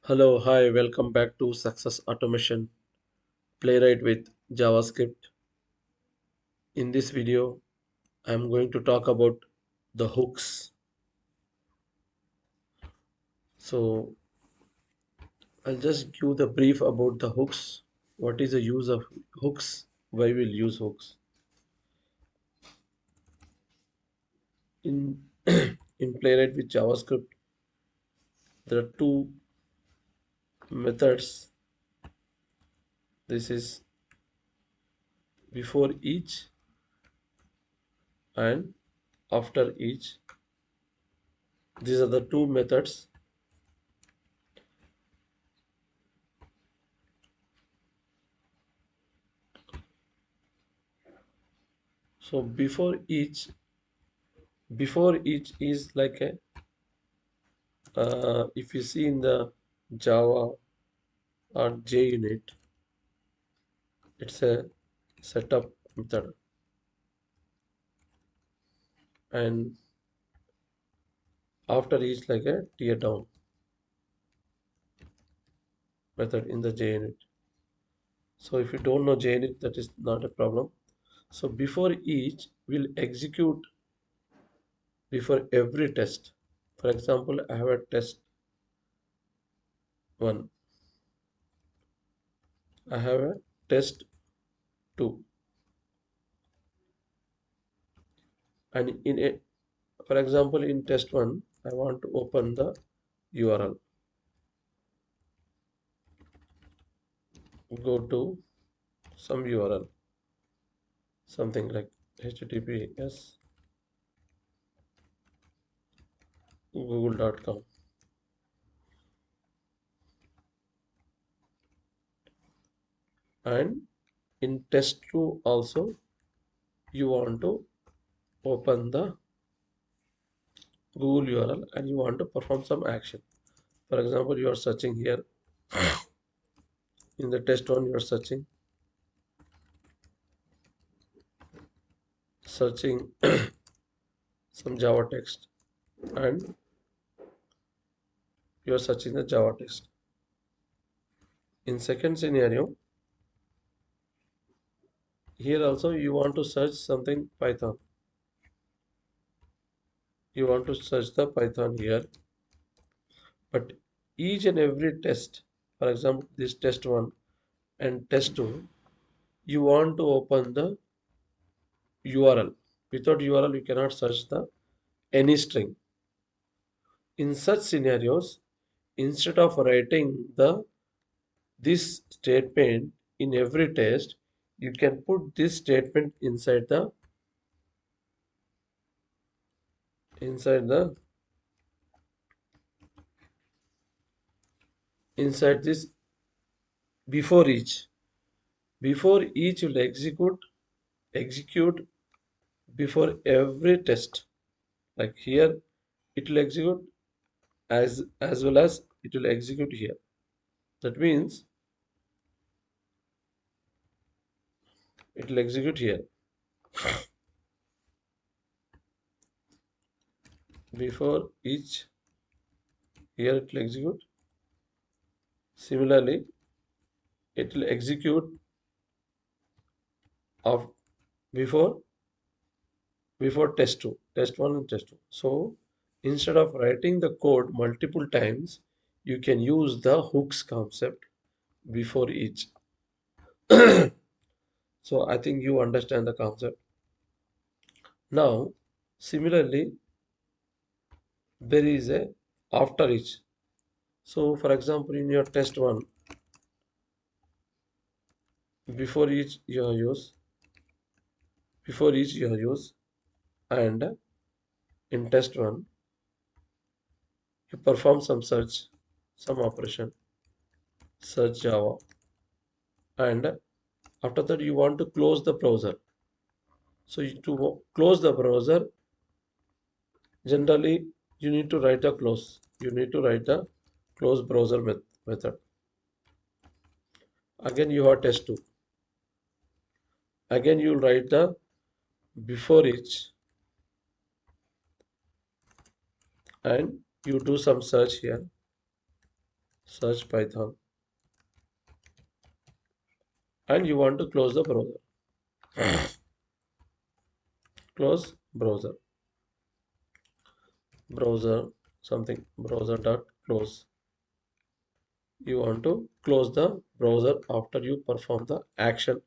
Hello, hi, welcome back to Success Automation Playwright with JavaScript. In this video, I'm going to talk about the hooks. So, I'll just give the brief about the hooks. What is the use of hooks? Why we'll use hooks? In in Playwright with JavaScript, there are two methods. This is before each and after each. These are the two methods. So before each is like a if you see in the Java or JUnit, it's a setup method, and after each like a tear down method in the JUnit. So if you don't know JUnit, that is not a problem. So before each will execute before every test. For example, I have a test one, I have a test two, and in a for example in test one, I want to open the URL. Go to some URL, something like https google.com, and in test2 also you want to open the Google URL and you want to perform some action. For example, you are searching here in the test1, you are searching some Java text, and you are searching the Java text. In second scenario, here also you want to search something Python. You want to search the Python here, but each and every test, for example, this test one and test two, you want to open the URL. Without URL, you cannot search the any string. In such scenarios, instead of writing the this statement in every test, you can put this statement inside the inside this before each. Before each will execute before every test. Like here, it will execute as well as it will execute here. That means it will execute here before each. Here it will execute. Similarly, it will execute of before test 2, test 1 and test 2. So instead of writing the code multiple times, you can use the hooks concept before each. So I think you understand the concept. Now, similarly, there is a after each. So for example, in your test 1, before each you have use, before each you have use, and in test 1, you perform some search, some operation, search Java, and after that you want to close the browser. So to close the browser, generally you need to write a close. You need to write the close browser method. Again you have test 2. Again you will write the before each, and you do some search here. search Python, and you want to close the browser. Close browser, browser something, browser dot close. You want to close the browser after you perform the action,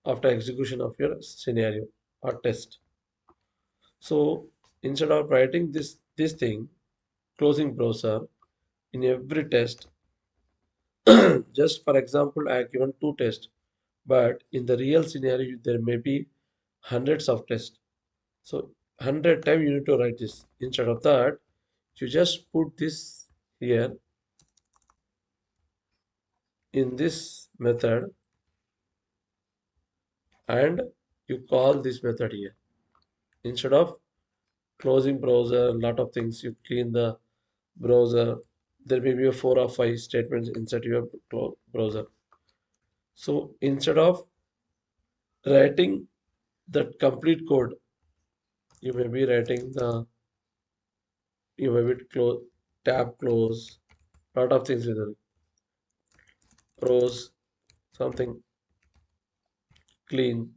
after execution of your scenario or test. So instead of writing this thing, closing browser in every test, just for example, I have given two tests, but in the real scenario there may be hundreds of tests. So 100 times you need to write this. Instead of that, you just put this here in this method, and you call this method here. Instead of closing browser, a lot of things, you clean the browser. There may be a 4 or 5 statements inside your browser. So instead of writing that complete code, you may be writing the, you may be close, tab close, lot of things with it. Pros, something clean.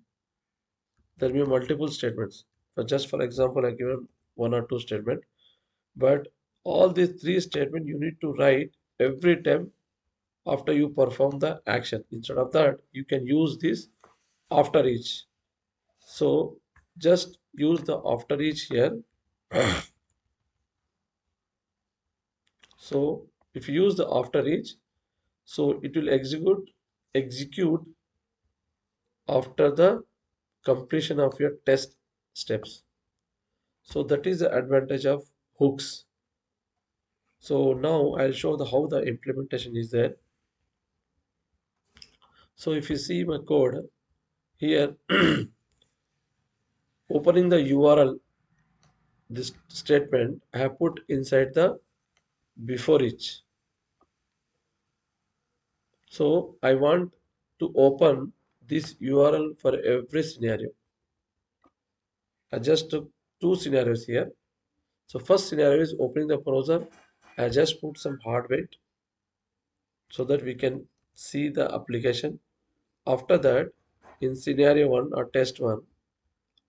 There will be multiple statements. But just for example, I given 1 or 2 statement, but all these 3 statements you need to write every time after you perform the action. Instead of that, you can use this after each. So just use the after each here. So if you use the after each, so it will execute after the completion of your test steps. So that is the advantage of hooks. So now I'll show how the implementation is there. So if you see my code here, opening the URL, this statement I have put inside the before each. So I want to open this URL for every scenario. I just took 2 scenarios here. So first scenario is opening the browser. I just put some hard weight so that we can see the application. After that, in scenario 1 or test 1,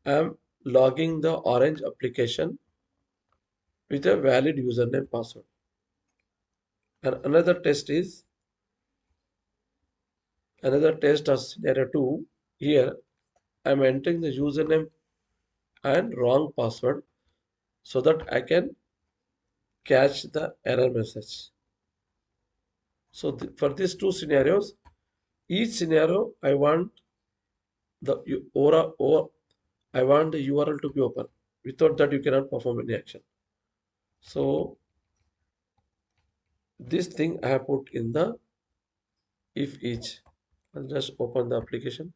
I am logging the orange application with a valid username password. And another test of scenario 2. Here I am entering the username and wrong password so that I can catch the error message. So for these 2 scenarios, each scenario I want the or I want the URL to be open. Without that, you cannot perform any action. So this thing I have put in the if each. I'll just open the application.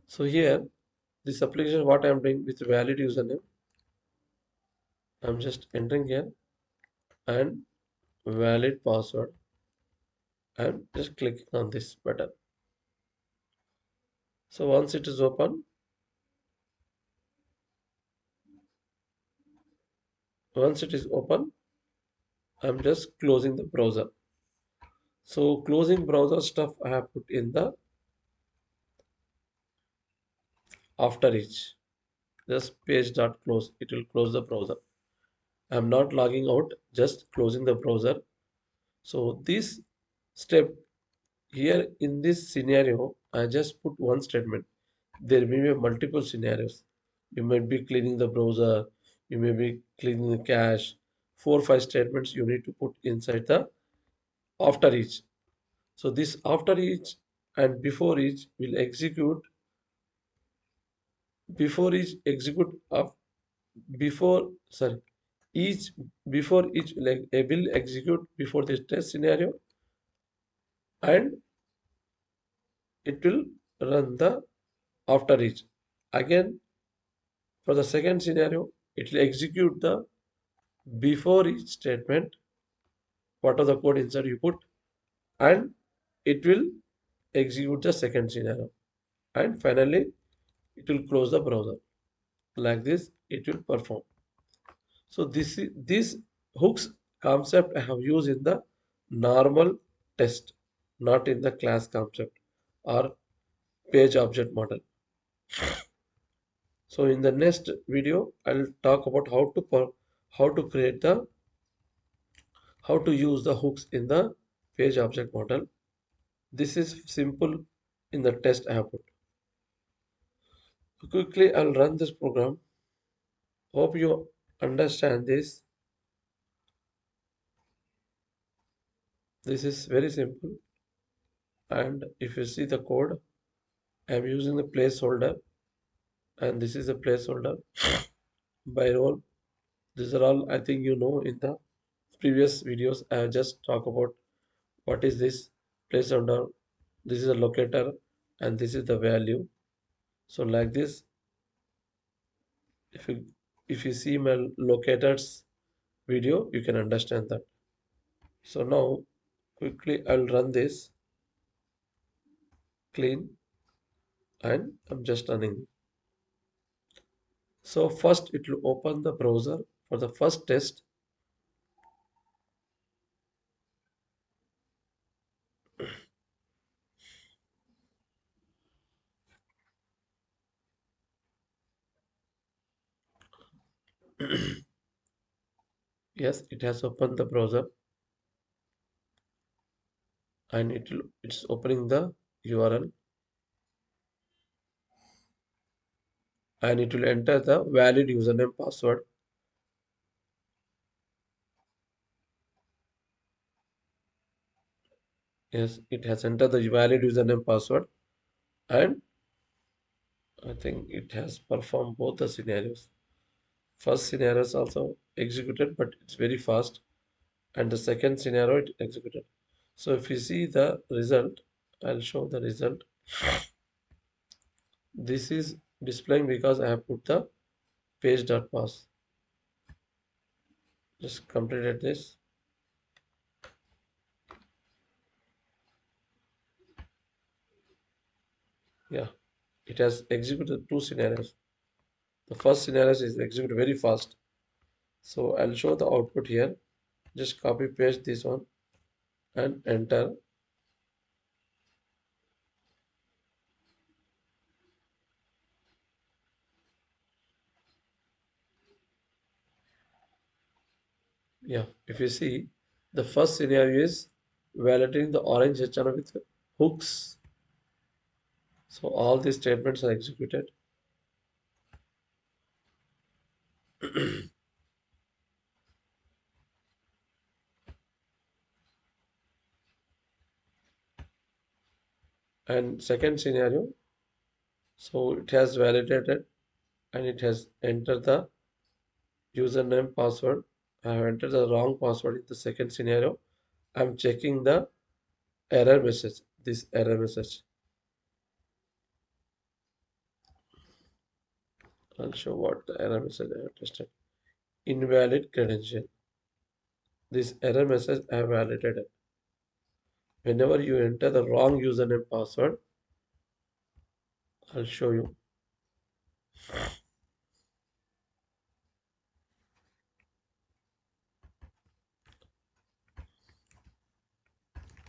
So here, this application, what I am doing with valid username, I'm just entering here, and valid password. I'm just clicking on this button. So once it is open, I'm just closing the browser. So closing browser stuff I have put in the after each. Just page dot close. It will close the browser. I'm not logging out, just closing the browser. So this step here in this scenario, I just put one statement. There may be multiple scenarios. You might be cleaning the browser, you may be cleaning the cache. 4 or 5 statements you need to put inside the after each. So this after each and before each will execute before each execute of before sorry each before each like will execute before this test scenario, and it will run the after each. Again, for the second scenario, it will execute the before each statement, what are the code inside you put, and it will execute the second scenario. and finally it will close the browser. Like this it will perform. So this hooks concept I have used in the normal test, not in the class concept or page object model. So in the next video I'll talk about how to create the how to use the hooks in the page object model. This is simple in the test I have put. Quickly I'll run this program. Hope you understand this. This is very simple, and if you see the code, I'm using the placeholder, and this is a placeholder by role. These are all I think you know in the previous videos. I have just talked about what is this placeholder. This is a locator, and this is the value. So like this, if you if you see my locators video, you can understand that. So now quickly I'll run this clean, and I'm just running. So first it will open the browser for the first test. Yes, it has opened the browser, and it's opening the URL, and it will enter the valid username password. Yes, it has entered the valid username password, and I think it has performed both the scenarios. First scenario is also executed, but it's very fast, and the second scenario it executed. So if you see the result, I'll show the result. This is displaying because I have put the page.pass. Just completed this. Yeah, it has executed two scenarios. The first scenario is executed very fast. So I'll show the output here. Just copy paste this one and enter. Yeah, if you see, the first scenario is validating the orange HTML with hooks. So all these statements are executed. And second scenario, so it has validated and it has entered the username password. I have entered the wrong password in the second scenario. I'm checking the error message, this error message. I'll show what the error message I have tested. Invalid credential. This error message I have validated. Whenever you enter the wrong username password, I'll show you.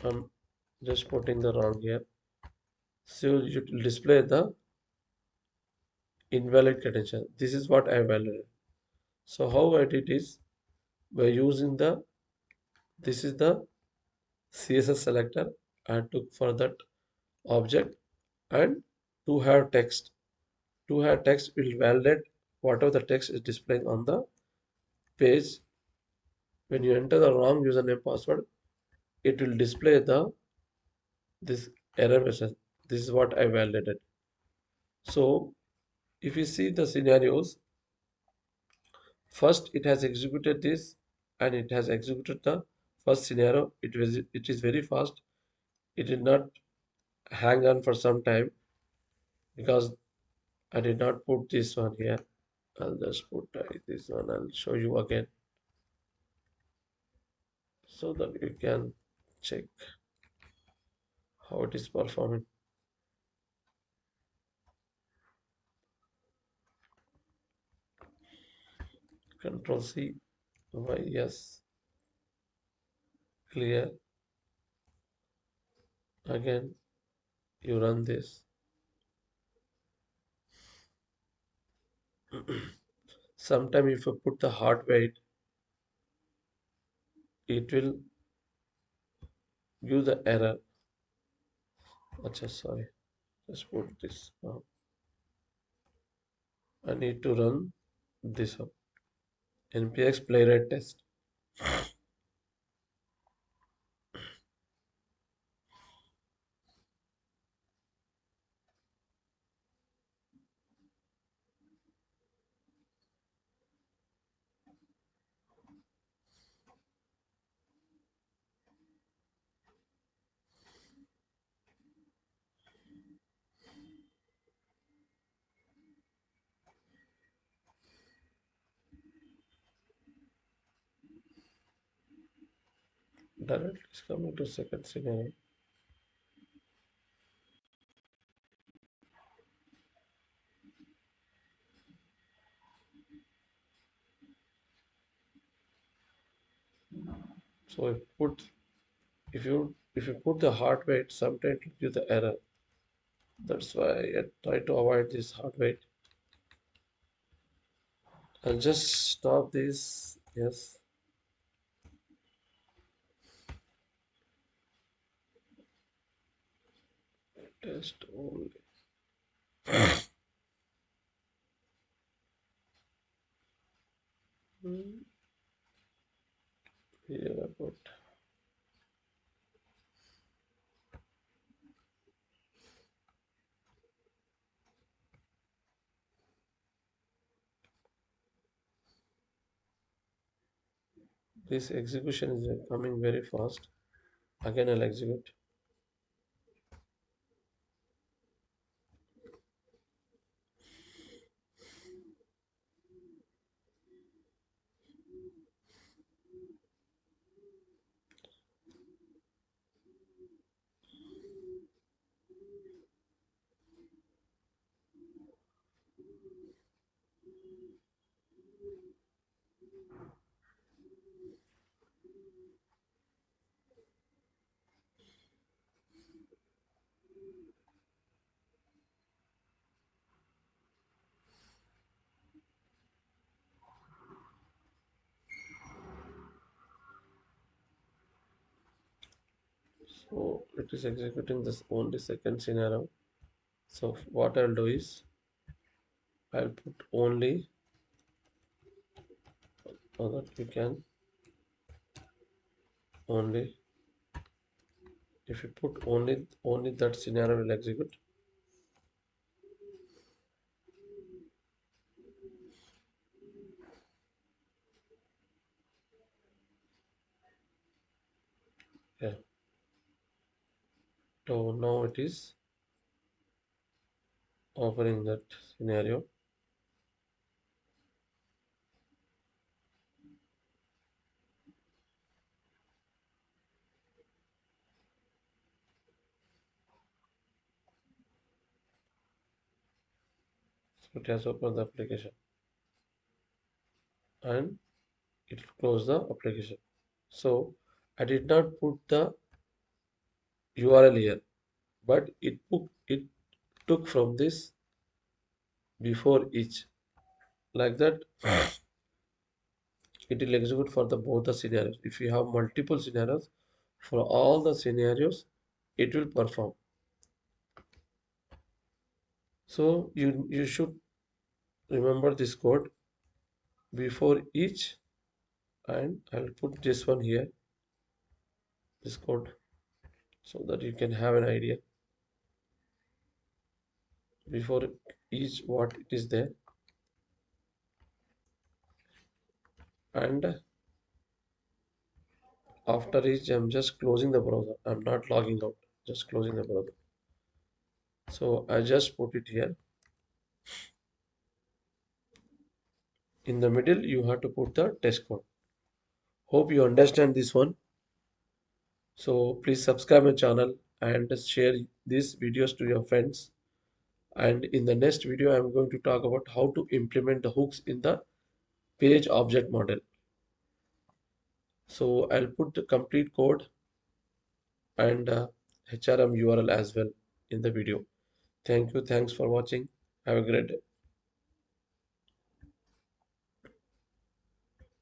I'm just putting the wrong here. So you will display the invalid credential. This is what I have validated. So how I did is by using the this is the CSS selector I took for that object, and to have text. To have text will validate whatever the text is displaying on the page. When you enter the wrong username password, it will display the this error message. This is what I validated. So if you see the scenarios, first it has executed this, and it has executed the first scenario. It is very fast. It did not hang on for some time because I did not put this one here. I'll just put this one. I'll show you again so that you can check how it is performing. Control C, Y, yes, clear. Again, you run this. Sometime if you put the heart weight, it will give the error. Acha, sorry, just put this. I need to run this one. NPX Plawright test. Directly is coming to second scenario. So if you put the heart rate, sometimes it gives the error. That's why I try to avoid this heart rate. I'll just stop this. Yes, test only. Hmm, here about this execution is coming very fast. Again, I'll execute. So it is executing this only second scenario. So what I'll do is I'll put only so that we can only if you put only that scenario will execute. Yeah. So now it is offering that scenario. So it has opened the application and it will close the application. So I did not put the URL here, but it took from this before each. Like that, it will execute for the both the scenarios. If you have multiple scenarios, for all the scenarios, it will perform. So you should remember this code before each, and I'll put this one here, this code, so that you can have an idea before each what it is there. And after each, I'm just closing the browser. I'm not logging out, just closing the browser. So I just put it here. In the middle, you have to put the test code. Hope you understand this one. So please subscribe my channel and share these videos to your friends. And in the next video, I'm going to talk about how to implement the hooks in the page object model. So I'll put the complete code and HRM URL as well in the video. Thank you. Thanks for watching. Have a great day.